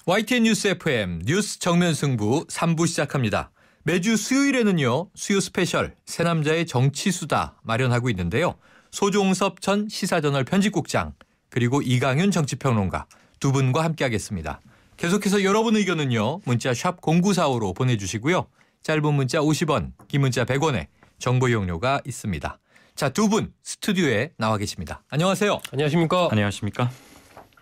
YTN 뉴스 FM 뉴스 정면 승부 3부 시작합니다. 매주 수요일에는요. 수요 스페셜 새남자의 정치수다 마련하고 있는데요. 소종섭 전 시사저널 편집국장 그리고 이강윤 정치평론가 두 분과 함께하겠습니다. 계속해서 여러분 의견은요. 문자 샵 0945로 보내주시고요. 짧은 문자 50원, 긴 문자 100원에 정보 이용료가 있습니다. 자, 두 분 스튜디오에 나와 계십니다. 안녕하세요. 안녕하십니까. 안녕하십니까.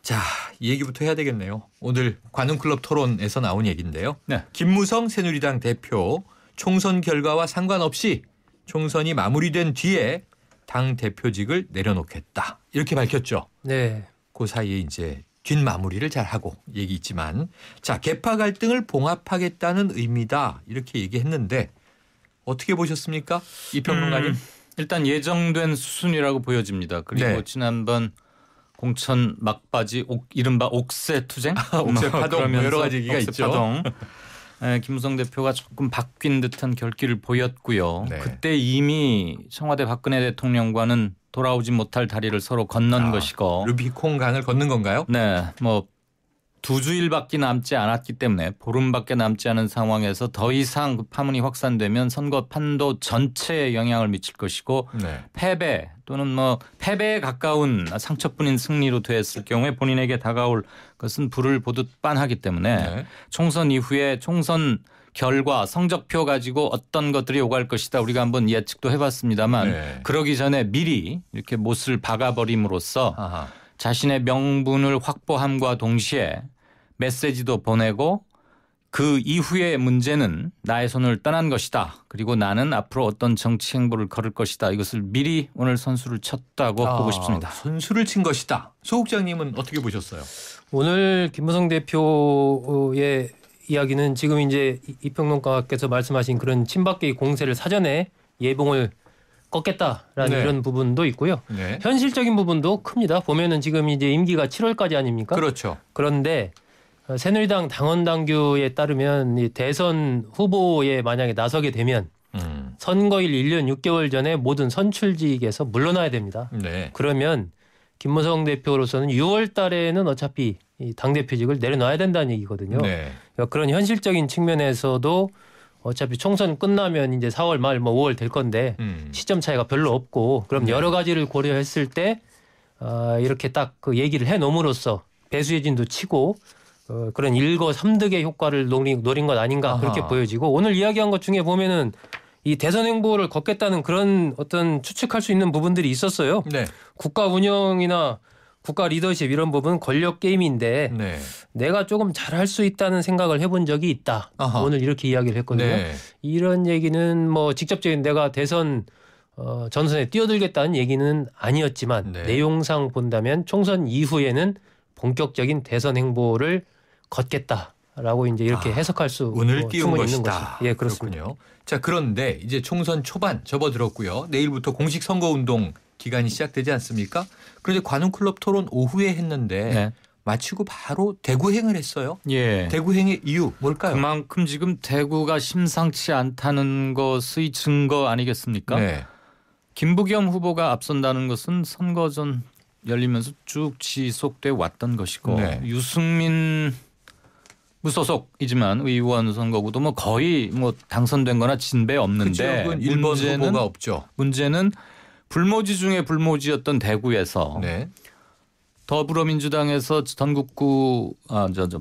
자, 이 얘기부터 해야 되겠네요. 오늘 관훈클럽 토론에서 나온 얘기인데요. 네. 김무성 새누리당 대표 총선 결과와 상관없이 총선이 마무리된 뒤에 당 대표직을 내려놓겠다. 이렇게 밝혔죠. 네. 그 사이에 이제 뒷마무리를 잘하고 얘기 있지만 자, 계파 갈등을 봉합하겠다는 의미다. 이렇게 얘기했는데 어떻게 보셨습니까? 이 평론가님. 일단 예정된 수순이라고 보여집니다. 그리고 네. 지난번 공천 막바지 이른바 옥새 투쟁? 옥새 파동 뭐 여러 가지 얘기가 옥새 있죠. 파동. 김무성 대표가 조금 바뀐 듯한 결기를 보였고요. 네. 그때 이미 청와대 박근혜 대통령과는 돌아오지 못할 다리를 서로 건넌 것이고. 루비콘강을 걷는 건가요? 네. 뭐 2주일밖에 남지 않았기 때문에 보름밖에 남지 않은 상황에서 더 이상 그 파문이 확산되면 선거 판도 전체에 영향을 미칠 것이고 네. 패배 또는 뭐 패배에 가까운 상처뿐인 승리로 됐을 경우에 본인에게 다가올 것은 불을 보듯 빤하기 때문에 네. 총선 이후에 총선 결과 성적표 가지고 어떤 것들이 오갈 것이다. 우리가 한번 예측도 해봤습니다만 네. 그러기 전에 미리 이렇게 못을 박아버림으로써 아하. 자신의 명분을 확보함과 동시에 메시지도 보내고 그 이후의 문제는 나의 손을 떠난 것이다. 그리고 나는 앞으로 어떤 정치 행보를 걸을 것이다. 이것을 미리 오늘 선수를 쳤다고 보고 싶습니다. 선수를 친 것이다. 소 국장님은 어떻게 보셨어요? 오늘 김무성 대표의 이야기는 지금 이제 이평론가께서 말씀하신 그런 친박계의 공세를 사전에 예봉을 꺾겠다라는 네. 이런 부분도 있고요. 네. 현실적인 부분도 큽니다. 보면은 지금 이제 임기가 7월까지 아닙니까? 그렇죠. 그런데 새누리당 당원 당규에 따르면 이 대선 후보에 만약에 나서게 되면 선거일 1년 6개월 전에 모든 선출직에서 물러나야 됩니다. 네. 그러면 김무성 대표로서는 6월 달에는 어차피 이 당대표직을 내려놔야 된다는 얘기거든요. 네. 그러니까 그런 현실적인 측면에서도 어차피 총선 끝나면 이제 4월 말 뭐 5월 될 건데 시점 차이가 별로 없고 그럼 네. 여러 가지를 고려했을 때 이렇게 딱 그 얘기를 해놓음으로써 배수혜진도 치고 그런 일거삼득의 효과를 노린 것 아닌가 아하. 그렇게 보여지고 오늘 이야기한 것 중에 보면은 이 대선 행보를 걷겠다는 그런 어떤 추측할 수 있는 부분들이 있었어요. 네. 국가 운영이나 국가 리더십 이런 부분 권력 게임인데 네. 내가 조금 잘할 수 있다는 생각을 해본 적이 있다. 아하. 오늘 이렇게 이야기를 했거든요. 네. 이런 얘기는 뭐 직접적인 내가 대선 전선에 뛰어들겠다는 얘기는 아니었지만 네. 내용상 본다면 총선 이후에는 본격적인 대선 행보를 걷겠다라고 이제 이렇게 해석할 수 운을 띄운 충분히 것이다. 있는 것이다. 예, 그렇습니다. 그렇군요. 자, 그런데 이제 총선 초반 접어들었고요. 내일부터 공식 선거운동 기간이 시작되지 않습니까? 그런데 관훈클럽 토론 오후에 했는데 네. 마치고 바로 대구행을 했어요. 예. 대구행의 이유 뭘까요? 그만큼 지금 대구가 심상치 않다는 것의 증거 아니겠습니까? 네. 김부겸 후보가 앞선다는 것은 선거 전 열리면서 쭉 지속돼 왔던 것이고 네. 유승민 무소속이지만 의원 선거구도 뭐 거의 뭐 당선된 거나 진배 그 없는데 지역은 1번 후보가 없죠. 문제는 불모지 중에 불모지였던 대구에서 네. 더불어민주당에서 전국구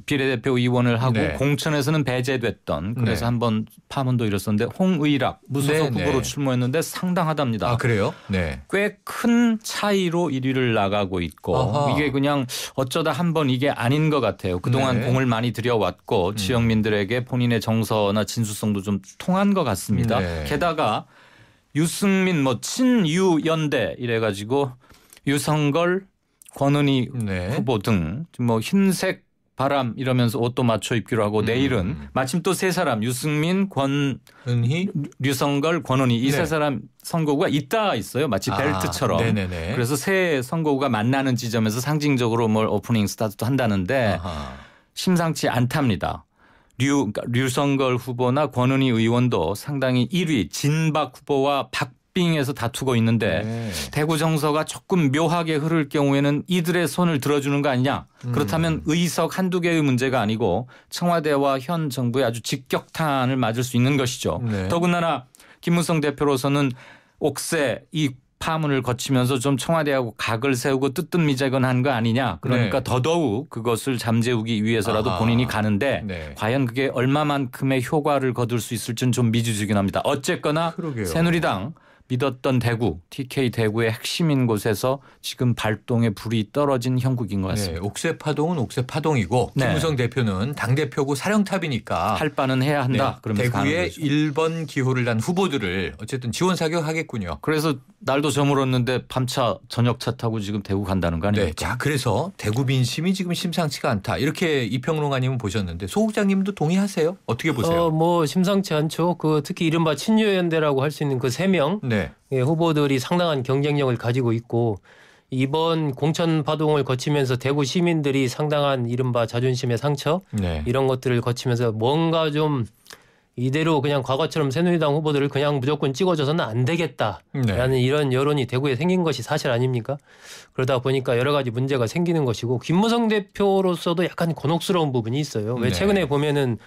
비례대표 의원을 하고 네. 공천에서는 배제됐던 그래서 네. 한번 파문도 일었었는데 홍의락 무소속 네, 후보로 네. 출마했는데 상당하답니다. 아, 그래요? 네. 꽤 큰 차이로 1위를 나가고 있고 아하. 이게 그냥 어쩌다 한번 이게 아닌 것 같아요. 그동안 네. 공을 많이 들여왔고 지역민들에게 본인의 정서나 진수성도 좀 통한 것 같습니다. 네. 게다가 유승민 뭐 친유연대 이래가지고 유성걸 권은희 네. 후보 등 뭐 흰색 바람 이러면서 옷도 맞춰 입기로 하고 내일은 마침 또 세 사람 유승민, 은희, 류성걸, 권은희 이 세 네. 사람 선거구가 있다 있어요. 마치 벨트처럼. 네네네. 그래서 세 선거구가 만나는 지점에서 상징적으로 뭘 오프닝 스타트도 한다는데 아하. 심상치 않답니다. 그러니까 류성걸 후보나 권은희 의원도 상당히 1위 진박 후보와 빅빙에서 다투고 있는데 네. 대구 정서가 조금 묘하게 흐를 경우에는 이들의 손을 들어주는 거 아니냐. 그렇다면 의석 한두 개의 문제가 아니고 청와대와 현 정부의 아주 직격탄을 맞을 수 있는 것이죠. 네. 더군다나 김무성 대표로서는 옥새 이 파문을 거치면서 좀 청와대하고 각을 세우고 뜨뜻미재건한 거 아니냐. 그러니까 네. 더더욱 그것을 잠재우기 위해서라도 아하. 본인이 가는데 네. 과연 그게 얼마만큼의 효과를 거둘 수 있을지는 좀 미지수긴 합니다. 어쨌거나 그러게요. 새누리당 믿었던 대구, TK 대구의 핵심인 곳에서 지금 발동의 불이 떨어진 형국인 것 네, 같습니다. 옥새 파동은 옥새 파동이고 네. 김무성 대표는 당대표고 사령탑이니까 할 바는 해야 한다. 네, 그러면서 가는 대구에 거죠. 1번 기호를 난 후보들을 어쨌든 지원 사격하겠군요. 그래서 날도 저물었는데 밤차 저녁차 타고 지금 대구 간다는 거 네, 아닙니까? 자 그래서 대구 민심이 지금 심상치가 않다. 이렇게 이평론가님은 보셨는데 소국장님도 동의하세요? 어떻게 보세요? 뭐 심상치 않죠. 특히 이른바 친유연대라고 할 수 있는 그 3명 네, 후보들이 상당한 경쟁력을 가지고 있고 이번 공천 파동을 거치면서 대구 시민들이 상당한 이른바 자존심의 상처 네, 이런 것들을 거치면서 뭔가 좀 이대로 그냥 과거처럼 새누리당 후보들을 그냥 무조건 찍어줘서는 안 되겠다라는 네. 이런 여론이 대구에 생긴 것이 사실 아닙니까? 그러다 보니까 여러 가지 문제가 생기는 것이고 김무성 대표로서도 약간 곤혹스러운 부분이 있어요. 왜 네. 최근에 보면은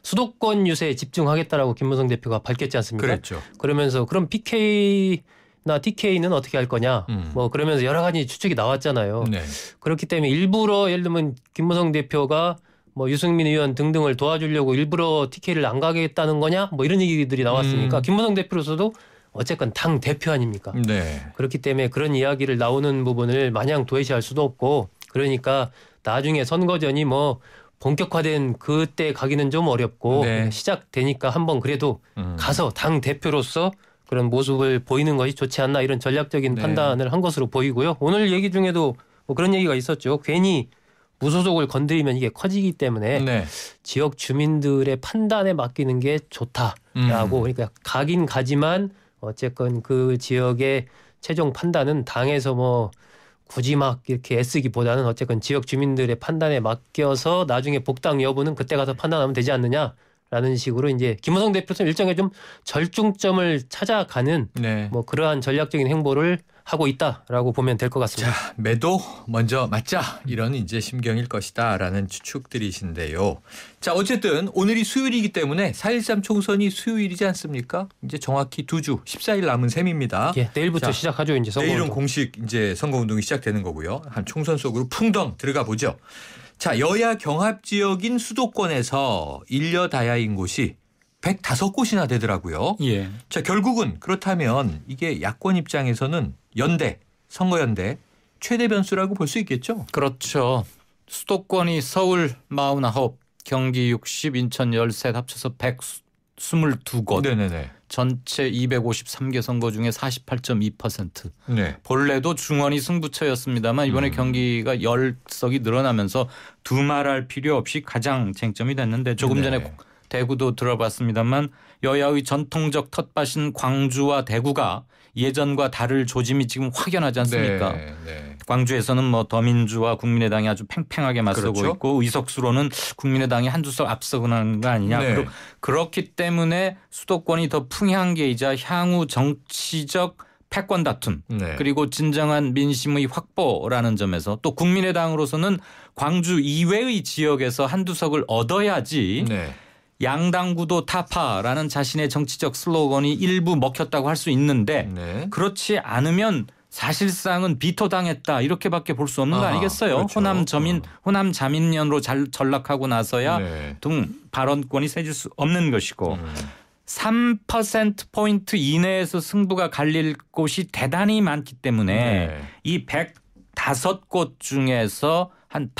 수도권 유세에 집중하겠다라고 김무성 대표가 밝혔지 않습니까? 그랬죠. 그러면서 그럼 PK나 TK는 어떻게 할 거냐? 뭐 그러면서 여러 가지 추측이 나왔잖아요. 네, 그렇기 때문에 일부러 예를 들면 김무성 대표가 뭐 유승민 의원 등등을 도와주려고 일부러 TK를 안 가겠다는 거냐? 뭐 이런 얘기들이 나왔으니까 김무성 대표로서도 어쨌건 당 대표 아닙니까? 네, 그렇기 때문에 그런 이야기를 나오는 부분을 마냥 도외시할 수도 없고 그러니까 나중에 선거전이 뭐 본격화된 그때 가기는 좀 어렵고 네. 시작되니까 한번 그래도 가서 당 대표로서 그런 모습을 보이는 것이 좋지 않나 이런 전략적인 네. 판단을 한 것으로 보이고요. 오늘 얘기 중에도 뭐 그런 얘기가 있었죠. 괜히 무소속을 건드리면 이게 커지기 때문에 네. 지역 주민들의 판단에 맡기는 게 좋다라고 그러니까 가긴 가지만 어쨌건 그 지역의 최종 판단은 당에서 뭐 굳이 막 이렇게 애쓰기보다는 어쨌건 지역 주민들의 판단에 맡겨서 나중에 복당 여부는 그때 가서 판단하면 되지 않느냐라는 식으로 이제 김무성 대표는 일종의 좀 절충점을 찾아가는 네. 뭐 그러한 전략적인 행보를 하고 있다라고 보면 될 것 같습니다. 자, 매도 먼저 맞자 이런 이제 심경일 것이다라는 추측들이신데요. 자, 어쨌든 오늘이 수요일이기 때문에 4.13 총선이 수요일이지 않습니까? 이제 정확히 2주 14일 남은 셈입니다. 예, 내일부터 자, 시작하죠 이제 선거. 내일은 공식 이제 선거운동이 시작되는 거고요. 한 총선 속으로 풍덩 들어가 보죠. 자, 여야 경합 지역인 수도권에서 일려다야인 곳이 105곳이나 되더라고요. 예. 자, 결국은 그렇다면 이게 야권 입장에서는 연대, 선거연대 최대 변수라고 볼 수 있겠죠? 그렇죠. 수도권이 서울 49, 경기 60, 인천 13 합쳐서 122곳. 네네네. 전체 253개 선거 중에 48.2%. 네. 본래도 중원이 승부처였습니다만 이번에 경기가 10석이 늘어나면서 두말할 필요 없이 가장 쟁점이 됐는데 조금 전에 네. 대구도 들어봤습니다만 여야의 전통적 텃밭인 광주와 대구가 예전과 다를 조짐이 지금 확연하지 않습니까? 네. 네. 광주에서는 뭐 더민주와 국민의당이 아주 팽팽하게 맞서고 그렇죠. 있고 의석수로는 국민의당이 한두 석 앞서가는 거 아니냐. 네. 그렇기 때문에 수도권이 더 풍향계이자 향후 정치적 패권 다툼 네. 그리고 진정한 민심의 확보라는 점에서 또 국민의당으로서는 광주 이외의 지역에서 한두 석을 얻어야지 네. 양당 구도 타파라는 자신의 정치적 슬로건이 일부 먹혔다고 할 수 있는데 네. 그렇지 않으면 사실상은 비토당했다 이렇게밖에 볼 수 없는 거 아하, 아니겠어요. 그렇죠. 호남 자민련으로 전락하고 나서야 네. 등 발언권이 세질 수 없는 것이고 3%포인트 이내에서 승부가 갈릴 곳이 대단히 많기 때문에 네. 이 105곳 중에서 한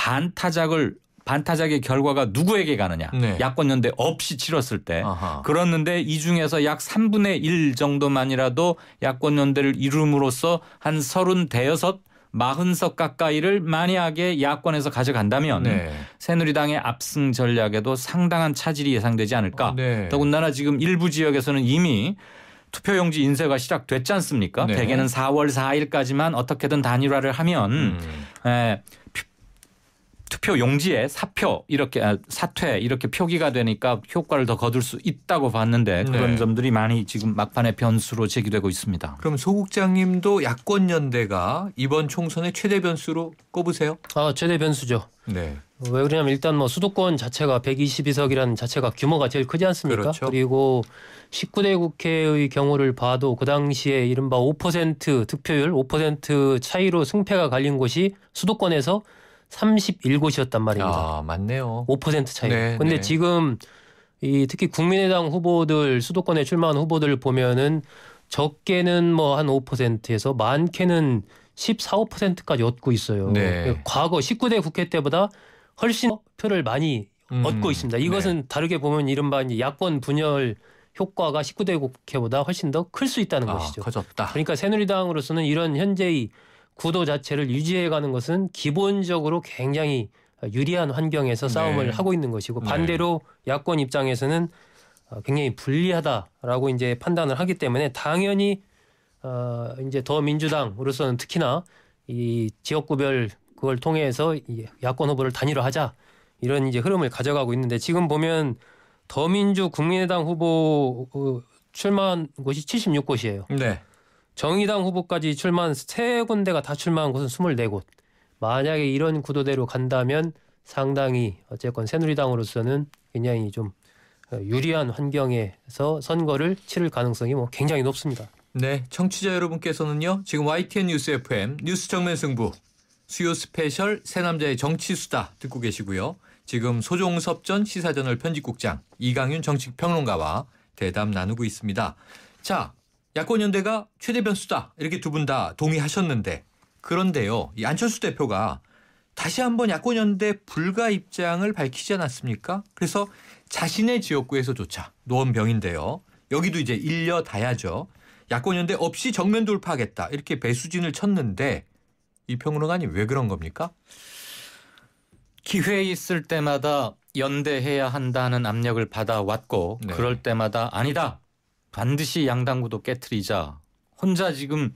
반타작의 결과가 누구에게 가느냐. 네. 야권연대 없이 치렀을 때. 아하. 그렇는데 이 중에서 약 3분의 1 정도만이라도 야권연대를 이룸으로써 한 36, 40석 가까이를 만약에 야권에서 가져간다면 네. 새누리당의 압승 전략에도 상당한 차질이 예상되지 않을까. 네. 더군다나 지금 일부 지역에서는 이미 투표용지 인쇄가 시작됐지 않습니까? 네. 대개는 4월 4일까지만 어떻게든 단일화를 하면 투표 용지에 사퇴 이렇게 표기가 되니까 효과를 더 거둘 수 있다고 봤는데 그런 네. 점들이 많이 지금 막판의 변수로 제기되고 있습니다. 그럼 소 국장님도 야권연대가 이번 총선의 최대 변수로 꼽으세요? 최대 변수죠. 네. 왜 그러냐면 일단 뭐 수도권 자체가 122석이라는 자체가 규모가 제일 크지 않습니까? 그렇죠. 그리고 19대 국회의 경우를 봐도 그 당시에 이른바 5% 득표율 5% 차이로 승패가 갈린 곳이 수도권에서 31곳이었단 말입니다. 맞네요. 5% 차이. 네, 근데 네. 지금 특히 국민의당 후보들 수도권에 출마한 후보들을 보면은 적게는 뭐 한 5%에서 많게는 14, 5%까지 얻고 있어요. 네. 과거 19대 국회 때보다 훨씬 표를 많이 얻고 있습니다. 이것은 다르게 보면 이른바 이제 야권 분열 효과가 19대 국회보다 훨씬 더 클 수 있다는 것이죠. 커졌다. 그러니까 새누리당으로서는 이런 현재의 구도 자체를 유지해가는 것은 기본적으로 굉장히 유리한 환경에서 싸움을 하고 있는 것이고 반대로 야권 입장에서는 굉장히 불리하다라고 이제 판단을 하기 때문에 당연히 이제 더민주당으로서는 특히나 이 지역구별 그걸 통해서 이 야권 후보를 단일화하자 이런 이제 흐름을 가져가고 있는데 지금 보면 더민주 국민의당 후보 출마한 곳이 76곳이에요. 네. 정의당 후보까지 출마한 3군데가 다 출마한 곳은 24곳. 만약에 이런 구도대로 간다면 상당히 어쨌건 새누리당으로서는 굉장히 좀 유리한 환경에서 선거를 치를 가능성이 뭐 굉장히 높습니다. 네, 청취자 여러분께서는요. 지금 YTN 뉴스 FM 뉴스 정면 승부 수요 스페셜 새 남자의 정치 수다 듣고 계시고요. 지금 소종섭 전 시사저널 편집국장 이강윤 정치평론가와 대담 나누고 있습니다. 자, 야권연대가 최대 변수다 이렇게 두 분 다 동의하셨는데 그런데요. 이 안철수 대표가 다시 한번 야권연대 불가 입장을 밝히지 않았습니까? 그래서 자신의 지역구에서조차 노원병인데요. 여기도 이제 일려다야죠. 야권연대 없이 정면 돌파하겠다 이렇게 배수진을 쳤는데 이 평론가님 왜 그런 겁니까? 기회 있을 때마다 연대해야 한다는 압력을 받아왔고 네. 그럴 때마다 아니다. 반드시 양당구도 깨트리자. 혼자 지금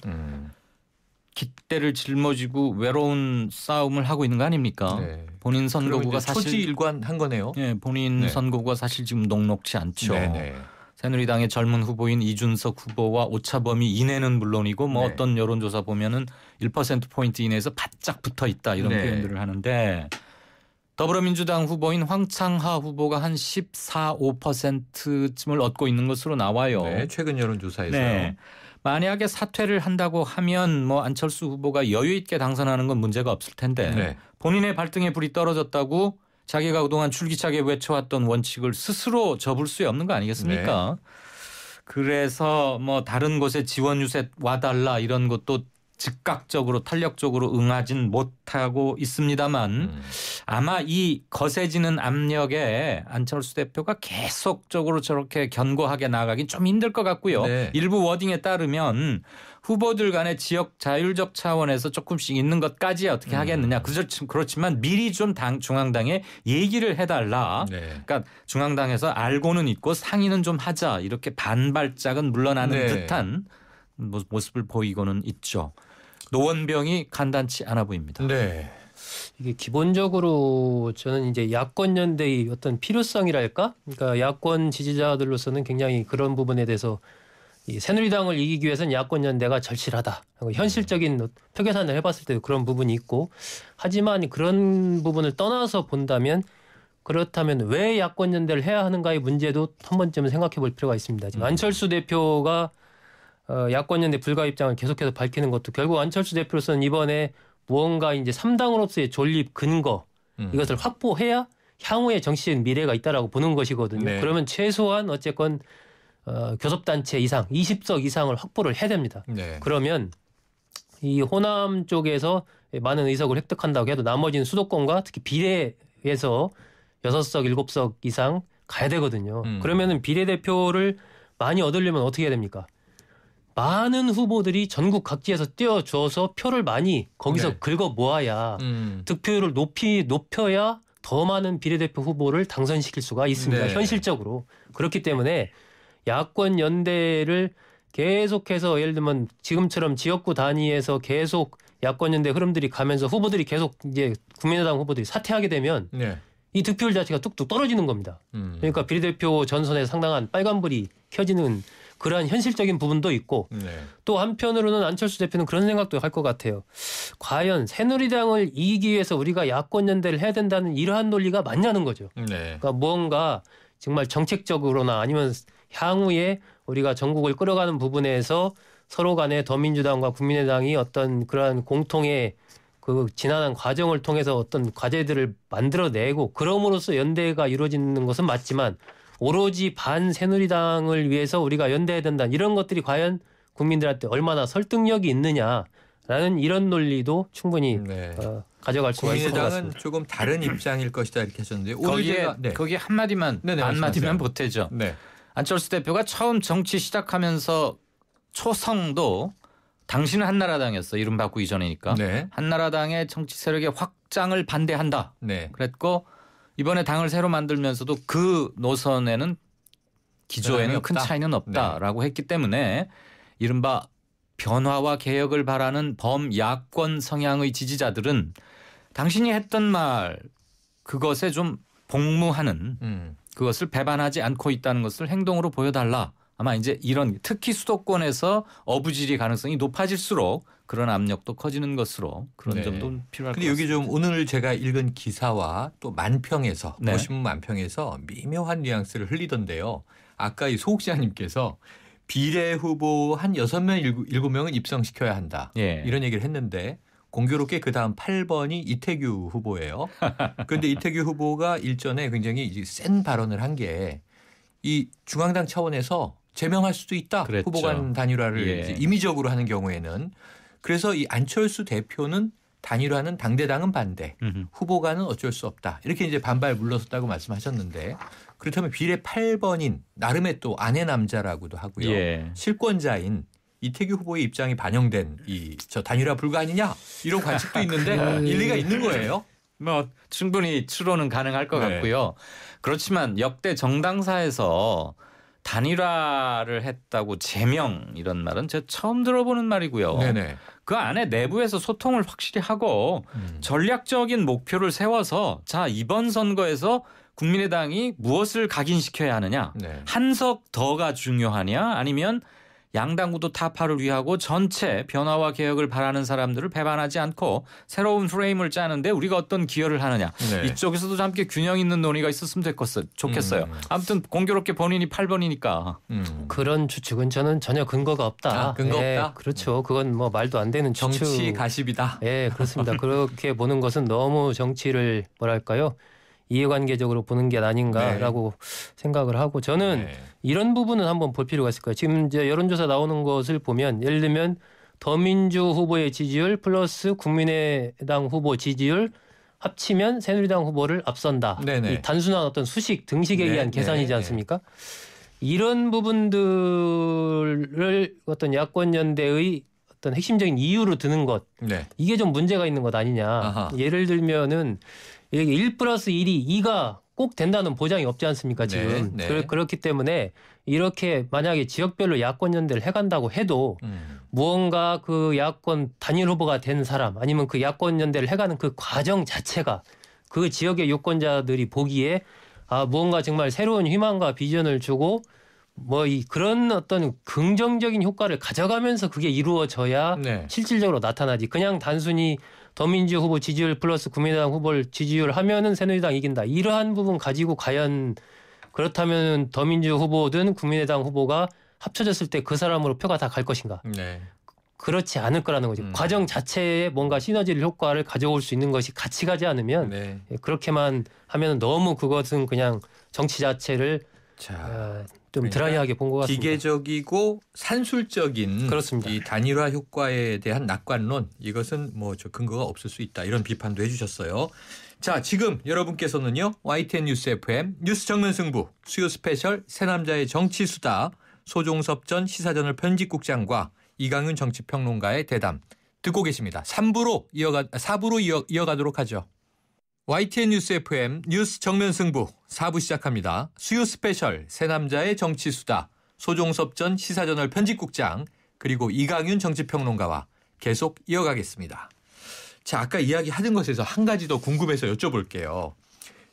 깃대를 짊어지고 외로운 싸움을 하고 있는 거 아닙니까? 네. 본인 선거구가 사실 초지일관한 거네요. 예, 본인 네. 선거구가 사실 지금 녹록치 않죠. 네네. 새누리당의 젊은 후보인 이준석 후보와 오차범위 이내는 물론이고 뭐 네. 어떤 여론조사 보면은 1%포인트 이내에서 바짝 붙어 있다 이런 네. 표현들을 하는데 더불어민주당 후보인 황창하 후보가 한 14, 5%쯤을 얻고 있는 것으로 나와요. 네, 최근 여론조사에서요. 네. 만약에 사퇴를 한다고 하면 뭐 안철수 후보가 여유 있게 당선하는 건 문제가 없을 텐데 네. 본인의 발등에 불이 떨어졌다고 자기가 그동안 줄기차게 외쳐왔던 원칙을 스스로 접을 수 없는 거 아니겠습니까? 그래서 뭐 다른 곳에 지원 유세 와달라 이런 것도 즉각적으로 탄력적으로 응하진 못하고 있습니다만 아마 이 거세지는 압력에 안철수 대표가 계속적으로 저렇게 견고하게 나가긴 좀 힘들 것 같고요. 네. 일부 워딩에 따르면 후보들 간의 지역 자율적 차원에서 조금씩 있는 것까지야 어떻게 하겠느냐. 그렇지만 미리 좀 중앙당에 얘기를 해달라. 네. 그러니까 중앙당에서 알고는 있고 상의는 좀 하자. 이렇게 반발짝은 물러나는 네. 듯한 모습을 보이고는 있죠. 노원병이 간단치 않아 보입니다. 네. 이게 기본적으로 저는 이제 야권 연대의 어떤 필요성이랄까? 그러니까 야권 지지자들로서는 굉장히 그런 부분에 대해서 이 새누리당을 이기기 위해서는 야권 연대가 절실하다. 현실적인 표 계산을 해봤을 때도 그런 부분이 있고 하지만 그런 부분을 떠나서 본다면 그렇다면 왜 야권 연대를 해야 하는가의 문제도 한 번쯤은 생각해 볼 필요가 있습니다. 지금 안철수 대표가 야권 연대 불가 입장을 계속해서 밝히는 것도 결국 안철수 대표로서는 이번에 무언가 이제 3당으로서의 존립 근거 이것을 확보해야 향후의 정치적 미래가 있다라고 보는 것이거든요. 네. 그러면 최소한 어쨌건 교섭단체 이상 20석 이상을 확보를 해야 됩니다. 네. 그러면 이 호남 쪽에서 많은 의석을 획득한다고 해도 나머지는 수도권과 특히 비례에서 6석, 7석 이상 가야 되거든요. 그러면은 비례대표를 많이 얻으려면 어떻게 해야 됩니까? 많은 후보들이 전국 각지에서 띄워줘서 표를 많이 거기서 네. 긁어 모아야 득표율을 높여야 더 많은 비례대표 후보를 당선시킬 수가 있습니다. 네. 현실적으로. 그렇기 때문에 야권 연대를 계속해서 예를 들면 지금처럼 지역구 단위에서 계속 야권연대 흐름들이 가면서 후보들이 계속 이제 국민의당 후보들이 사퇴하게 되면 네. 이 득표율 자체가 뚝뚝 떨어지는 겁니다. 그러니까 비례대표 전선에 상당한 빨간불이 켜지는 그러한 현실적인 부분도 있고 네. 또 한편으로는 안철수 대표는 그런 생각도 할 것 같아요. 과연 새누리당을 이기기 위해서 우리가 야권연대를 해야 된다는 이러한 논리가 맞냐는 거죠. 네. 그러니까 무언가 정말 정책적으로나 아니면 향후에 우리가 전국을 끌어가는 부분에서 서로 간에 더민주당과 국민의당이 어떤 그러한 공통의 그 지난한 과정을 통해서 어떤 과제들을 만들어내고 그럼으로써 연대가 이루어지는 것은 맞지만 오로지 반새누리당을 위해서 우리가 연대해야 된다. 이런 것들이 과연 국민들한테 얼마나 설득력이 있느냐라는 이런 논리도 충분히 네. 가져갈 수가 있을 것 국민의당은 같습니다. 조금 다른 입장일 것이다 이렇게 하셨는데 오늘 제가 거기에 한마디만 네네, 한마디만 말씀하세요. 보태죠. 네. 안철수 대표가 처음 정치 시작하면서 초성도 당신은 한나라당이었어. 이름 바꾸기 전이니까. 네. 한나라당의 정치 세력의 확장을 반대한다. 네. 그랬고 이번에 당을 새로 만들면서도 그 노선에는 기조에는 큰 없다. 차이는 없다라고 했기 때문에 이른바 변화와 개혁을 바라는 범야권 성향의 지지자들은 당신이 했던 말 그것에 좀 복무하는 그것을 배반하지 않고 있다는 것을 행동으로 보여달라. 아마 이제 이런 특히 수도권에서 어부지리 가능성이 높아질수록 그런 압력도 커지는 것으로 그런 네. 점도 필요할 것 근데 여기 같습니다. 좀 오늘 제가 읽은 기사와 또 만평에서 네. 보시면 만평에서 미묘한 뉘앙스를 흘리던데요. 아까 이 소옥시장님께서 비례 후보 한 6명, 7명은 입성시켜야 한다. 예. 이런 얘기를 했는데 공교롭게 그다음 8번이 이태규 후보예요. 그런데 이태규 후보가 일전에 굉장히 이제 센 발언을 한 게 이 중앙당 차원에서 제명할 수도 있다. 그랬죠. 후보 간 단일화를 예. 이제 임의적으로 하는 경우에는. 그래서 이 안철수 대표는 단일화는 당대당은 반대. 후보 간은 어쩔 수 없다. 이렇게 이제 반발 물러섰다고 말씀하셨는데 그렇다면 비례 8번인 나름의 또 아내 남자라고도 하고요. 예. 실권자인 이태규 후보의 입장이 반영된 이 저 단일화 불가 아니냐 이런 관측도 있는데 일리가 있는 거예요. 뭐 충분히 추론은 가능할 것 네. 같고요. 그렇지만 역대 정당사에서 단일화를 했다고 제명 이런 말은 제가 처음 들어보는 말이고요. 네네. 그 안에 내부에서 소통을 확실히 하고 전략적인 목표를 세워서 자 이번 선거에서 국민의당이 무엇을 각인시켜야 하느냐. 네. 한석 더가 중요하냐 아니면 양당구도 타파를 위하고 전체 변화와 개혁을 바라는 사람들을 배반하지 않고 새로운 프레임을 짜는데 우리가 어떤 기여를 하느냐. 네. 이쪽에서도 함께 균형 있는 논의가 있었으면 좋겠어요. 아무튼 공교롭게 본인이 8번이니까. 그런 추측은 저는 전혀 근거가 없다. 아, 근거 예, 없다? 그렇죠. 그건 뭐 말도 안 되는 추측. 정치 가십이다. 예, 그렇습니다. 그렇게 보는 것은 너무 정치를 뭐랄까요? 이해관계적으로 보는 게 아닌가라고 생각을 하고 저는 네. 이런 부분은 한번 볼 필요가 있을 거예요. 지금 이제 여론조사 나오는 것을 보면 예를 들면 더민주 후보의 지지율 플러스 국민의당 후보 지지율 합치면 새누리당 후보를 앞선다. 네네. 이 단순한 어떤 수식 등식에 네, 의한 네, 계산이지 네. 않습니까? 이런 부분들을 어떤 야권연대의 어떤 핵심적인 이유로 드는 것 네. 이게 좀 문제가 있는 것 아니냐. 아하. 예를 들면은 이게 1+1이 2가 꼭 된다는 보장이 없지 않습니까 지금. 네, 네. 그렇기 때문에 이렇게 만약에 지역별로 야권 연대를 해간다고 해도 무언가 그 야권 단일 후보가 된 사람 아니면 그 야권 연대를 해가는 그 과정 자체가 그 지역의 유권자들이 보기에 아 무언가 정말 새로운 희망과 비전을 주고 뭐 이 그런 어떤 긍정적인 효과를 가져가면서 그게 이루어져야 네. 실질적으로 나타나지. 그냥 단순히 더민주 후보 지지율 플러스 국민의당 후보를 지지율 하면은 새누리당 이긴다. 이러한 부분 가지고 과연 그렇다면 더민주 후보든 국민의당 후보가 합쳐졌을 때 그 사람으로 표가 다 갈 것인가? 네. 그렇지 않을 거라는 거죠. 과정 자체에 뭔가 시너지 효과를 가져올 수 있는 것이 같이 가지 않으면 네. 그렇게만 하면 너무 그것은 그냥 정치 자체를 자. 좀 드라이하게 본 것 같습니다. 기계적이고 산술적인 그렇습니다. 이 단일화 효과에 대한 낙관론 이것은 뭐 저 근거가 없을 수 있다 이런 비판도 해주셨어요. 자 지금 여러분께서는요 YTN 뉴스 FM 뉴스 정면 승부 수요 스페셜 새 남자의 정치 수다 소종섭 전 시사저널 편집국장과 이강윤 정치평론가의 대담 듣고 계십니다. 4부로 이어가도록 하죠. YTN 뉴스 FM 뉴스 정면 승부 4부 시작합니다. 수요 스페셜 새 남자의 정치 수다 소종섭 전 시사저널 편집국장 그리고 이강윤 정치평론가와 계속 이어가겠습니다. 자, 아까 이야기하던 것에서 한 가지 더 궁금해서 여쭤볼게요.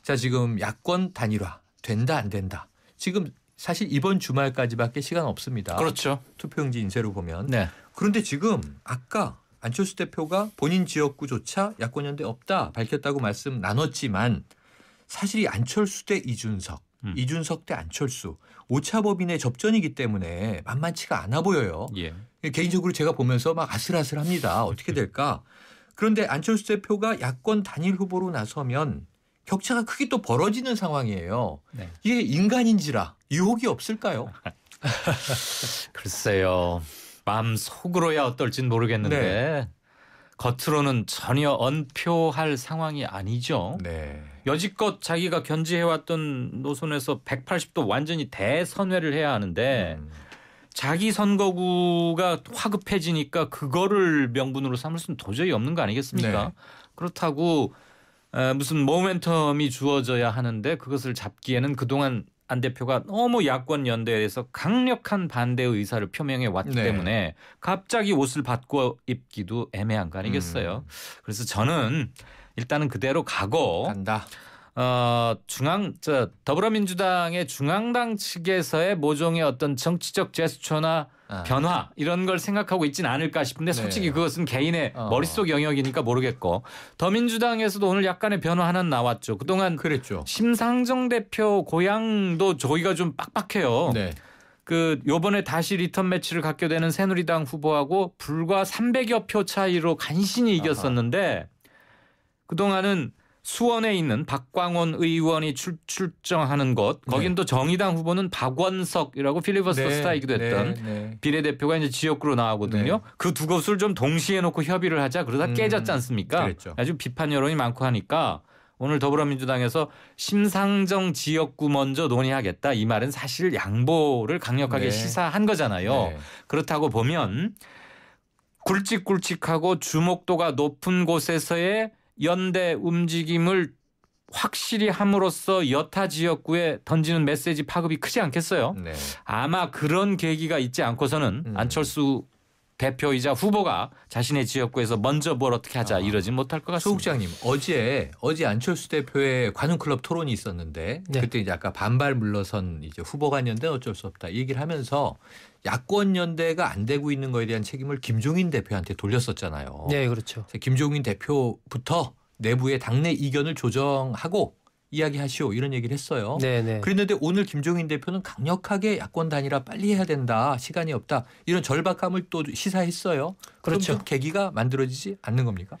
자, 지금 야권 단일화 된다 안 된다. 지금 사실 이번 주말까지밖에 시간 없습니다. 그렇죠. 투표용지 인쇄로 보면. 네. 그런데 지금 아까 안철수 대표가 본인 지역구조차 야권연대 없다 밝혔다고 말씀 나눴지만 사실 이 안철수 대 이준석, 이준석 대 안철수 오차범위의 접전이기 때문에 만만치가 않아 보여요. 예. 개인적으로 제가 보면서 막 아슬아슬합니다. 어떻게 될까? 그런데 안철수 대표가 야권 단일 후보로 나서면 격차가 크게 또 벌어지는 상황이에요. 네. 이게 인간인지라 유혹이 없을까요? 글쎄요. 마음 속으로야 어떨진 모르겠는데 네. 겉으로는 전혀 언표할 상황이 아니죠. 네. 여지껏 자기가 견지해왔던 노선에서 180도 완전히 대선회를 해야 하는데 자기 선거구가 화급해지니까 그거를 명분으로 삼을 수는 도저히 없는 거 아니겠습니까? 네. 그렇다고 무슨 모멘텀이 주어져야 하는데 그것을 잡기에는 그동안 안 대표가 너무 야권 연대에서 강력한 반대의 의사를 표명해 왔기 네. 때문에 갑자기 옷을 바꿔 입기도 애매한 거 아니겠어요? 그래서 저는 일단은 그대로 가고 간다. 더불어민주당의 중앙당 측에서의 모종의 어떤 정치적 제스처나 변화 이런 걸 생각하고 있지는 않을까 싶은데 솔직히 네. 그것은 개인의 머릿속 영역이니까 모르겠고 더민주당에서도 오늘 약간의 변화 하나 나왔죠. 그동안 그랬죠. 심상정 대표 고향도 저희가 좀 빡빡해요. 네. 요번에 다시 리턴 매치를 갖게 되는 새누리당 후보하고 불과 300여 표 차이로 간신히 이겼었는데 그동안은 수원에 있는 박광원 의원이 출정하는 곳 거긴 또 정의당 후보는 박원석이라고 필리버스터 네, 스타이기도 했던 네. 비례대표가 이제 지역구로 나오거든요. 네. 그 두 곳을 좀 동시에 놓고 협의를 하자 그러다 깨졌지 않습니까? 그랬죠. 아주 비판 여론이 많고 하니까 오늘 더불어민주당에서 심상정 지역구 먼저 논의하겠다. 이 말은 사실 양보를 강력하게 네. 시사한 거잖아요. 네. 그렇다고 보면 굵직굵직하고 주목도가 높은 곳에서의 연대 움직임을 확실히 함으로써 여타 지역구에 던지는 메시지 파급이 크지 않겠어요? 네. 아마 그런 계기가 있지 않고서는 안철수 대표이자 후보가 자신의 지역구에서 먼저 뭘 어떻게 하자 이러진 못할 것 같습니다. 소국장님 어제 안철수 대표의 관훈클럽 토론이 있었는데 네. 그때 이제 아까 반발 물러선 이제 후보 간 연대는 어쩔 수 없다 이 얘기를 하면서 야권 연대가 안 되고 있는 거에 대한 책임을 김종인 대표한테 돌렸었잖아요. 네, 그렇죠. 김종인 대표부터 내부의 당내 이견을 조정하고 이야기하시오 이런 얘기를 했어요. 네, 네. 그랬는데 오늘 김종인 대표는 강력하게 야권 단일화 빨리 해야 된다. 시간이 없다. 이런 절박함을 또 시사했어요. 그렇죠. 그럼 좀 계기가 만들어지지 않는 겁니까?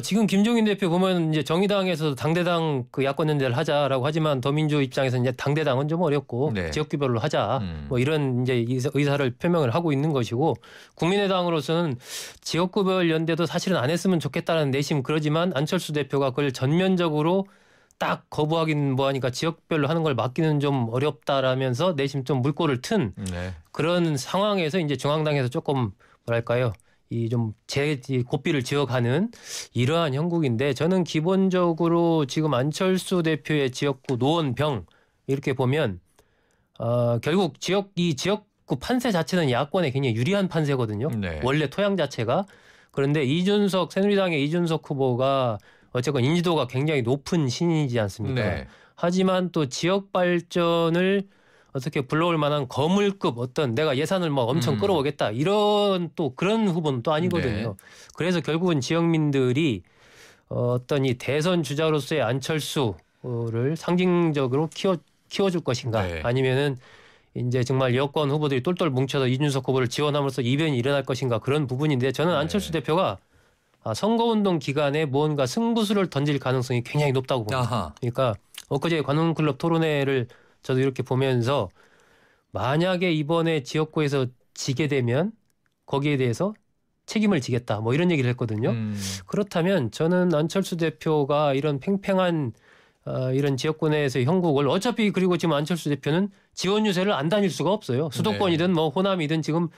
지금 김종인 대표 보면 이제 정의당에서 당대당 그 야권 연대를 하자라고 하지만 더민주 입장에서 이제 당대당은 좀 어렵고 네. 지역구별로 하자 뭐 이런 이제 의사를 표명을 하고 있는 것이고 국민의당으로서는 지역구별 연대도 사실은 안 했으면 좋겠다는 내심 그러지만 안철수 대표가 그걸 전면적으로 딱 거부하긴 뭐하니까 지역별로 하는 걸 맡기는 좀 어렵다라면서 내심 좀 물꼬를 튼 네. 그런 상황에서 이제 중앙당에서 조금 뭐랄까요 이 좀 고삐를 지어가는 이러한 형국인데 저는 기본적으로 지금 안철수 대표의 지역구 노원병 이렇게 보면 결국 이 지역구 판세 자체는 야권에 굉장히 유리한 판세거든요. 네. 원래 토양 자체가 그런데 새누리당의 이준석 후보가 어쨌건 인지도가 굉장히 높은 신인이지 않습니까? 네. 하지만 또 지역 발전을 어떻게 불러올 만한 거물급 어떤 내가 예산을 뭐 엄청 끌어오겠다 이런 또 그런 후보는 또 아니거든요. 네. 그래서 결국은 지역민들이 어떤 이 대선 주자로서의 안철수를 상징적으로 키워줄 것인가 네. 아니면은 이제 정말 여권 후보들이 똘똘 뭉쳐서 이준석 후보를 지원함으로써 이변이 일어날 것인가 그런 부분인데 저는 안철수 대표가 선거운동 기간에 무언가 승부수를 던질 가능성이 굉장히 높다고 봅니다. 아하. 그러니까 엊그제 관훈클럽 토론회를 저도 이렇게 보면서 만약에 이번에 지역구에서 지게 되면 거기에 대해서 책임을 지겠다 뭐 이런 얘기를 했거든요. 그렇다면 저는 안철수 대표가 이런 팽팽한 이런 지역구 내에서의 형국을 어차피 그리고 지금 안철수 대표는 지원 유세를 안 다닐 수가 없어요. 수도권이든 뭐 호남이든 지금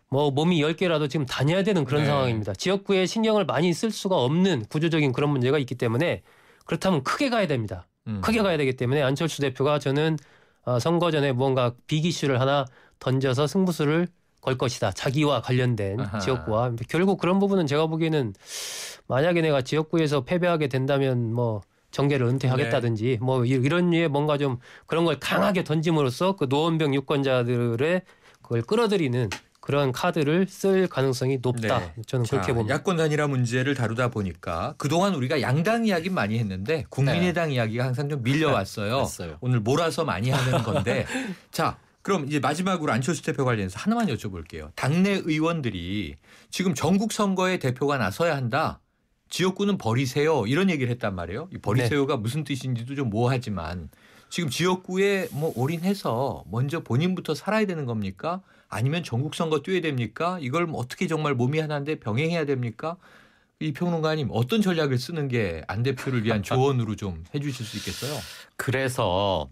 뭐 몸이 10개라도 지금 다녀야 되는 그런 네. 상황입니다. 지역구에 신경을 많이 쓸 수가 없는 구조적인 그런 문제가 있기 때문에 그렇다면 크게 가야 됩니다. 크게 가야 되기 때문에 안철수 대표가 저는 선거 전에 무언가 빅 이슈를 하나 던져서 승부수를 걸 것이다. 자기와 관련된 아하. 지역구와. 결국 그런 부분은 제가 보기에는 만약에 내가 지역구에서 패배하게 된다면 뭐 정계를 은퇴하겠다든지 뭐 이런 류의 뭔가 좀 그런 걸 강하게 던짐으로써 그 노원병 유권자들의 그걸 끌어들이는 그런 카드를 쓸 가능성이 높다. 네. 저는 그렇게 봅니다. 야권 단일화 문제를 다루다 보니까 그동안 우리가 양당 이야기 많이 했는데 국민의당 이야기가 항상 좀 밀려왔어요. 맞어요. 오늘 몰아서 많이 하는 건데 자 그럼 이제 마지막으로 안철수 대표 관련해서 하나만 여쭤볼게요. 당내 의원들이 지금 전국 선거에 대표가 나서야 한다. 지역구는 버리세요. 이런 얘기를 했단 말이에요. 이 버리세요가 무슨 뜻인지도 좀 모호하지만 지금 지역구에 뭐 올인해서 먼저 본인부터 살아야 되는 겁니까? 아니면 전국 선거 뛰어야 됩니까? 이걸 뭐 어떻게 정말 몸이 하나인데 병행해야 됩니까? 이 평론가님 어떤 전략을 쓰는 게 안 대표를 위한 조언으로 좀 해 주실 수 있겠어요? 그래서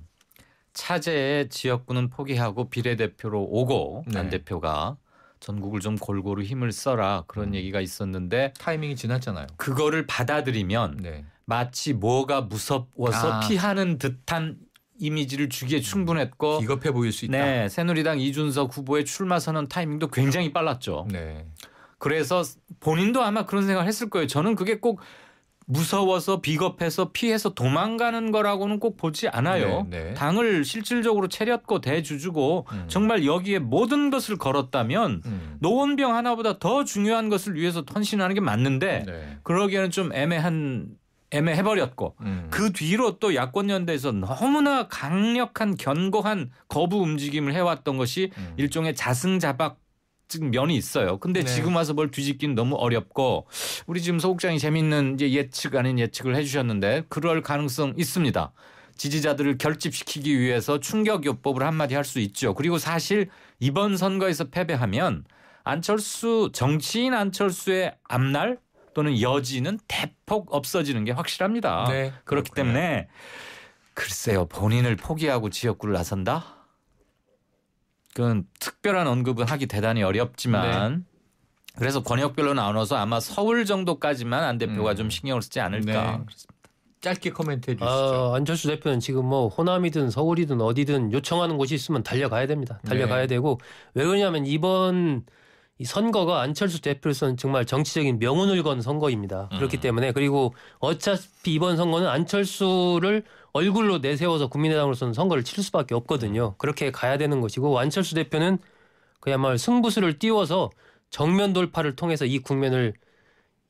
차제에 지역구는 포기하고 비례대표로 오고 네. 안 대표가 전국을 좀 골고루 힘을 써라 그런 얘기가 있었는데 타이밍이 지났잖아요. 그거를 받아들이면 네. 마치 뭐가 무서워서 피하는 듯한 이미지를 주기에 충분했고 비겁해 보일 수 있다. 네, 새누리당 이준석 후보의 출마 선언 타이밍도 굉장히 빨랐죠. 네. 그래서 본인도 아마 그런 생각을 했을 거예요. 저는 그게 꼭 무서워서 비겁해서 피해서 도망가는 거라고는 꼭 보지 않아요. 네, 네. 당을 실질적으로 차렸고 대주주고 정말 여기에 모든 것을 걸었다면 노원병 하나보다 더 중요한 것을 위해서 헌신하는 게 맞는데 네. 그러기에는 좀 애매해버렸고 그 뒤로 또 야권연대에서 너무나 강력한 견고한 거부 움직임을 해왔던 것이 일종의 자승자박 면이 있어요. 근데 네. 지금 와서 뭘 뒤집기는 너무 어렵고 우리 지금 소국장이 재밌는 이제 예측 아닌 예측을 해주셨는데 그럴 가능성 있습니다. 지지자들을 결집시키기 위해서 충격요법을 한마디 할 수 있죠. 그리고 사실 이번 선거에서 패배하면 정치인 안철수의 앞날 또는 여지는 대폭 없어지는 게 확실합니다. 네, 그렇기 그렇군요. 때문에 글쎄요. 본인을 포기하고 지역구를 나선다? 그건 특별한 언급은 하기 대단히 어렵지만 그래서 권역별로 나눠서 아마 서울 정도까지만 안 대표가 좀 신경을 쓰지 않을까. 네. 짧게 코멘트해 주시죠. 안철수 대표는 지금 뭐 호남이든 서울이든 어디든 요청하는 곳이 있으면 달려가야 됩니다. 달려가야 되고 왜 그러냐면 이번 이 선거가 안철수 대표로서는 정말 정치적인 명운을 건 선거입니다. 그렇기 때문에 그리고 어차피 이번 선거는 안철수를 얼굴로 내세워서 국민의당으로서는 선거를 치를 수밖에 없거든요. 그렇게 가야 되는 것이고 안철수 대표는 그야말로 승부수를 띄워서 정면 돌파를 통해서 이 국면을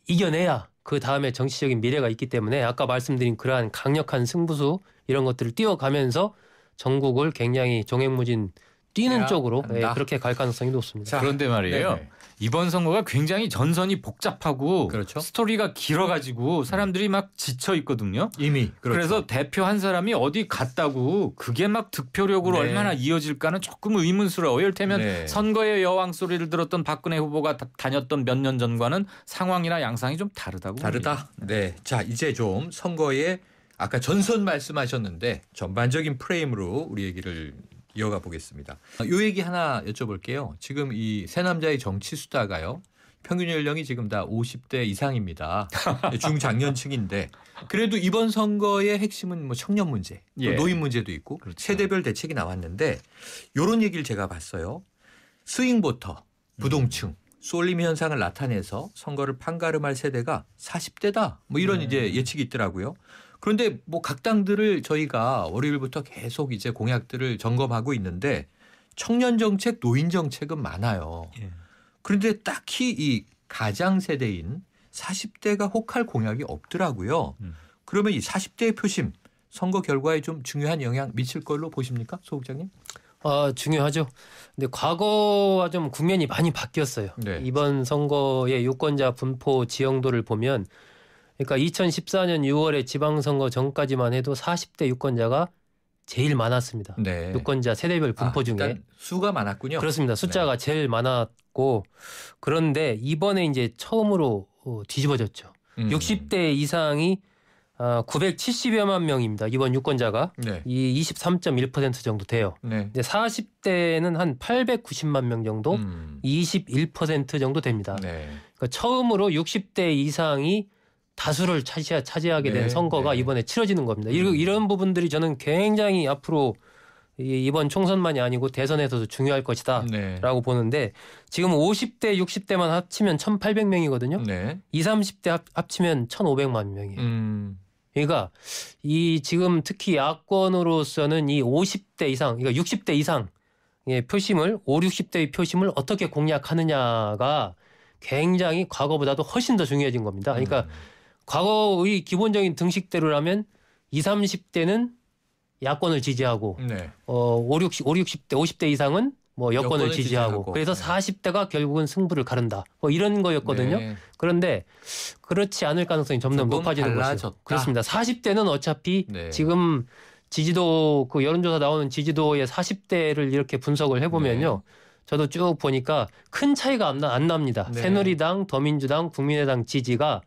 이겨내야 그 다음에 정치적인 미래가 있기 때문에 아까 말씀드린 그러한 강력한 승부수 이런 것들을 띄워가면서 전국을 굉장히 종횡무진 뛰는 쪽으로 그렇게 갈 가능성이 높습니다. 자, 그런데 말이에요. 네네. 이번 선거가 굉장히 전선이 복잡하고 그렇죠. 스토리가 길어가지고 사람들이 막 지쳐 있거든요. 이미 그렇죠. 그래서 대표 한 사람이 어디 갔다고 그게 막 득표력으로 네. 얼마나 이어질까는 조금 의문스러워요. 이를테면 네. 선거의 여왕 소리를 들었던 박근혜 후보가 다녔던 몇 년 전과는 상황이나 양상이 좀 다르다고 다르다. 네. 자 이제 좀 선거에 아까 전선 말씀하셨는데 전반적인 프레임으로 우리 얘기를 이어가 보겠습니다. 이 얘기 하나 여쭤볼게요. 지금 이 세 남자의 정치 수다가요. 평균 연령이 지금 다 50대 이상입니다. 중장년층인데 그래도 이번 선거의 핵심은 뭐 청년 문제, 또 예. 노인 문제도 있고 그렇죠. 세대별 대책이 나왔는데 이런 얘기를 제가 봤어요. 스윙보터, 부동층, 쏠림 현상을 나타내서 선거를 판가름할 세대가 40대다. 뭐 이런 이제 예측이 있더라고요. 그런데 뭐 각 당들을 저희가 월요일부터 계속 이제 공약들을 점검하고 있는데 청년 정책, 노인 정책은 많아요. 예. 그런데 딱히 이 가장 세대인 40대가 혹할 공약이 없더라고요. 그러면 이 40대의 표심 선거 결과에 좀 중요한 영향 미칠 걸로 보십니까, 소 국장님? 중요하죠. 근데 과거와 좀 국면이 많이 바뀌었어요. 네. 이번 선거의 유권자 분포 지형도를 보면 그러니까 2014년 6월에 지방선거 전까지만 해도 40대 유권자가 제일 많았습니다. 네. 유권자 세대별 분포 중에. 일단 수가 많았군요. 그렇습니다. 숫자가 제일 많았고 그런데 이번에 이제 처음으로 뒤집어졌죠. 60대 이상이 970여만 명입니다. 이번 유권자가. 네. 이 23.1% 정도 돼요. 네. 근데 40대는 한 890만 명 정도, 21% 정도 됩니다. 네. 그러니까 처음으로 60대 이상이 다수를 차지하게 된 네, 선거가 네. 이번에 치러지는 겁니다. 이런 부분들이 저는 굉장히 앞으로 이번 총선만이 아니고 대선에서도 중요할 것이다라고 네. 보는데 지금 50대, 60대만 합치면 1,800명이거든요. 네. 20, 30대 합치면 1,500만 명이에요. 그러니까 이 지금 특히 야권으로서는 이 50대 이상, 그러니까 60대 이상 표심을 5, 60대의 표심을 어떻게 공략하느냐가 굉장히 과거보다도 훨씬 더 중요해진 겁니다. 그러니까 과거의 기본적인 등식대로라면 20, 30대는 야권을 지지하고 네. 5, 60대, 50대 이상은 뭐 여권을 지지하고 그래서 40대가 결국은 승부를 가른다. 뭐 이런 거였거든요. 네. 그런데 그렇지 않을 가능성이 점점 높아지는 거죠. 그렇습니다. 40대는 어차피 네. 지금 지지도 그 여론조사 나오는 지지도의 40대를 이렇게 분석을 해보면요. 저도 쭉 보니까 큰 차이가 안 납니다. 네. 새누리당, 더민주당, 국민의당 지지가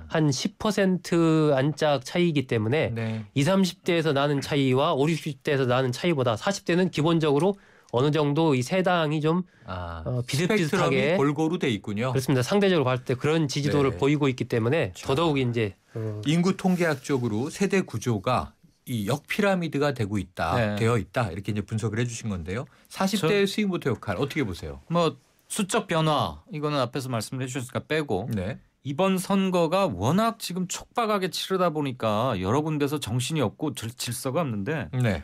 한 10% 안짝 차이이기 때문에 네. 20, 30대에서 나는 차이와 5, 60대에서 나는 차이보다 40대는 기본적으로 어느 정도 이 세 당이 좀 비슷비슷하게 골고루 돼 있군요. 그렇습니다. 상대적으로 봤을 때 그런 지지도를 네. 보이고 있기 때문에 더더욱 이제 인구 통계학적으로 세대 구조가 이 역피라미드가 되어 있다 이렇게 이제 분석을 해주신 건데요. 40대의 스윙보터 역할 어떻게 보세요? 뭐 수적 변화 이거는 앞에서 말씀을 해주셨으니까 빼고 네. 이번 선거가 워낙 지금 촉박하게 치르다 보니까 여러 군데서 정신이 없고 질서가 없는데 네.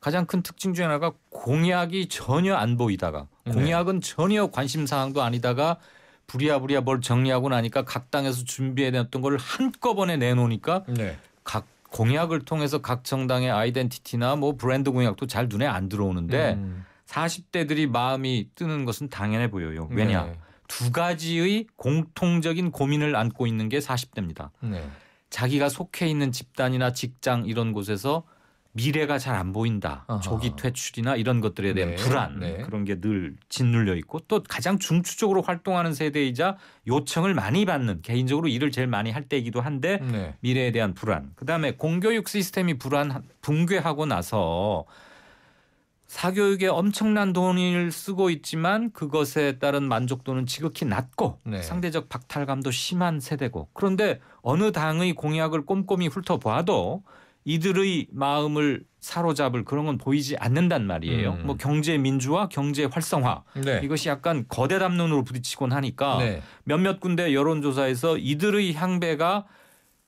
가장 큰 특징 중에 하나가 공약이 전혀 안 보이다가 공약은 전혀 관심 사항도 아니다가 부랴부랴 뭘 정리하고 나니까 각 당에서 준비해냈던 걸 한꺼번에 내놓으니까 네. 각 공약을 통해서 각 정당의 아이덴티티나 뭐 브랜드 공약도 잘 눈에 안 들어오는데 40대들이 마음이 뜨는 것은 당연해 보여요. 왜냐? 네. 두 가지의 공통적인 고민을 안고 있는 게 40대입니다. 네. 자기가 속해 있는 집단이나 직장 이런 곳에서 미래가 잘 안 보인다. 아하. 조기 퇴출이나 이런 것들에 대한 네. 불안 네. 그런 게 늘 짓눌려 있고 또 가장 중추적으로 활동하는 세대이자 요청을 많이 받는 개인적으로 일을 제일 많이 할 때이기도 한데 네. 미래에 대한 불안. 그다음에 공교육 시스템이 붕괴하고 나서 사교육에 엄청난 돈을 쓰고 있지만 그것에 따른 만족도는 지극히 낮고 네. 상대적 박탈감도 심한 세대고 그런데 어느 당의 공약을 꼼꼼히 훑어봐도 이들의 마음을 사로잡을 그런 건 보이지 않는단 말이에요. 뭐 경제 민주화, 경제 활성화 네. 이것이 약간 거대 담론으로 부딪히곤 하니까 네. 몇몇 군데 여론조사에서 이들의 향배가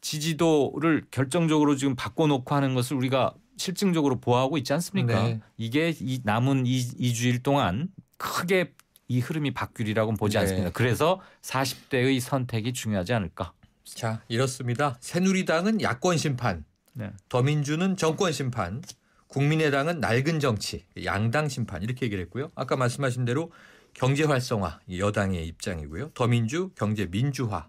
지지도를 결정적으로 지금 바꿔놓고 하는 것을 우리가 실증적으로 보호하고 있지 않습니까? 네. 이게 남은 2주일 동안 크게 이 흐름이 바뀌리라고는 보지 네. 않습니다. 그래서 40대의 선택이 중요하지 않을까. 자, 이렇습니다. 새누리당은 야권 심판, 네. 더민주는 정권 심판, 국민의당은 낡은 정치, 양당 심판 이렇게 얘기를 했고요. 아까 말씀하신 대로 경제 활성화 여당의 입장이고요. 더민주 경제 민주화,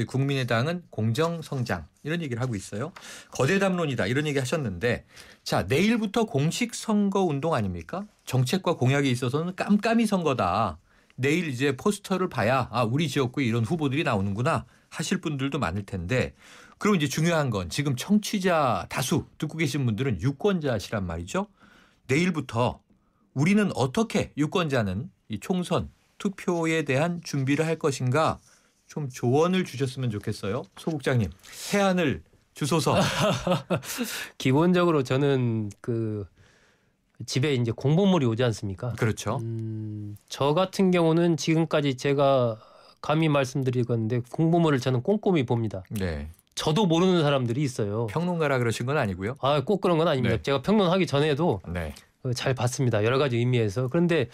국민의당은 공정 성장 이런 얘기를 하고 있어요. 거대 담론이다 이런 얘기 하셨는데 자, 내일부터 공식 선거 운동 아닙니까? 정책과 공약에 있어서는 깜깜이 선거다. 내일 이제 포스터를 봐야 우리 지역구에 이런 후보들이 나오는구나 하실 분들도 많을 텐데 그럼 이제 중요한 건 지금 청취자 다수 듣고 계신 분들은 유권자시란 말이죠. 내일부터 우리는 어떻게 유권자는 이 총선 투표에 대한 준비를 할 것인가 좀 조언을 주셨으면 좋겠어요. 소 국장님 해안을 주소서. 기본적으로 저는 그 집에 이제 공보물이 오지 않습니까? 그렇죠. 저 같은 경우는 지금까지 제가 감히 말씀드리건데 공보물을 저는 꼼꼼히 봅니다. 네. 저도 모르는 사람들이 있어요. 평론가라 그러신 건 아니고요. 꼭 그런 건 아닙니다. 네. 제가 평론하기 전에도 네. 잘 봤습니다. 여러 가지 의미에서. 그런데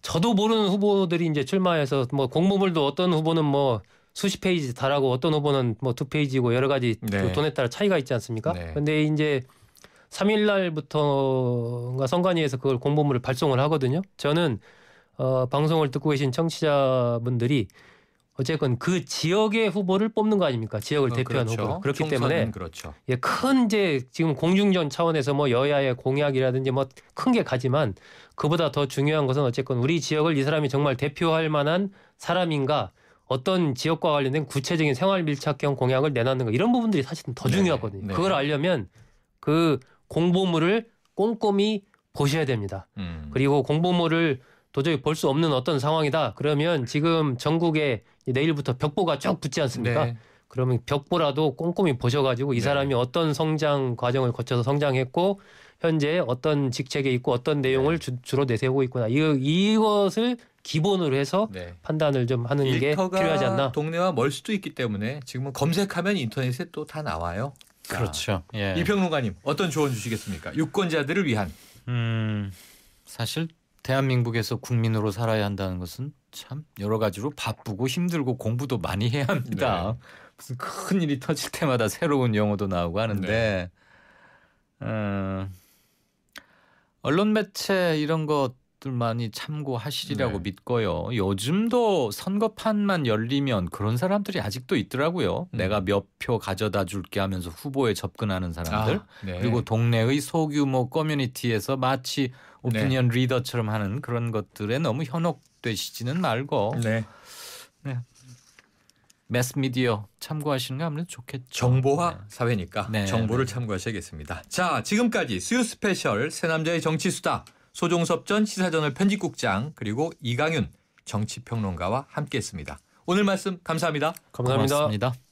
저도 모르는 후보들이 이제 출마해서 뭐 공보물도 어떤 후보는 뭐 수십 페이지 달하고 어떤 후보는 뭐 2페이지고 여러 가지 네. 그 돈에 따라 차이가 있지 않습니까? 네. 그런데 이제 3일 날부터가 선관위에서 그걸 공보물을 발송을 하거든요. 저는 방송을 듣고 계신 청취자분들이 어쨌건 그 지역의 후보를 뽑는 거 아닙니까? 지역을 대표하는 그렇죠. 후보. 그렇기 총선은 때문에 그렇죠. 큰 이제 지금 공중전 차원에서 뭐 여야의 공약이라든지 뭐 큰 게 가지만 그보다 더 중요한 것은 어쨌건 우리 지역을 이 사람이 정말 대표할 만한 사람인가 어떤 지역과 관련된 구체적인 생활 밀착형 공약을 내놨는가 이런 부분들이 사실은 더 네. 중요하거든요. 네. 그걸 알려면 그 공보물을 꼼꼼히 보셔야 됩니다. 그리고 공보물을 도저히 볼 수 없는 어떤 상황이다. 그러면 지금 전국에 내일부터 벽보가 쭉 붙지 않습니까? 네. 그러면 벽보라도 꼼꼼히 보셔가지고 이 사람이 어떤 성장 과정을 거쳐서 성장했고 현재 어떤 직책에 있고 어떤 내용을 주로 내세우고 있구나. 이것을 기본으로 해서 네. 판단을 좀 하는 게 일터가 필요하지 않나. 동네와 멀 수도 있기 때문에 지금은 검색하면 인터넷에 또 다 나와요. 자, 그렇죠. 예. 이 평론가님 어떤 조언 주시겠습니까? 유권자들을 위한. 사실 대한민국에서 국민으로 살아야 한다는 것은 참 여러 가지로 바쁘고 힘들고 공부도 많이 해야 합니다. 무슨 큰 일이 터질 때마다 새로운 용어도 나오고 하는데 언론 매체 이런 것들 많이 참고하시리라고 네. 믿고요. 요즘도 선거판만 열리면 그런 사람들이 아직도 있더라고요. 내가 몇 표 가져다 줄게 하면서 후보에 접근하는 사람들. 네. 그리고 동네의 소규모 커뮤니티에서 마치 오피니언 리더처럼 하는 그런 것들에 너무 현혹되시지는 말고 네. 매스미디어 참고하시는 게 아무래도 좋겠죠. 정보화 사회니까 네. 정보를 참고하셔야겠습니다. 자, 지금까지 수요 스페셜 새남자의 정치수다 소종섭 전 시사저널 편집국장 그리고 이강윤 정치평론가와 함께했습니다. 오늘 말씀 감사합니다. 감사합니다. 고맙습니다.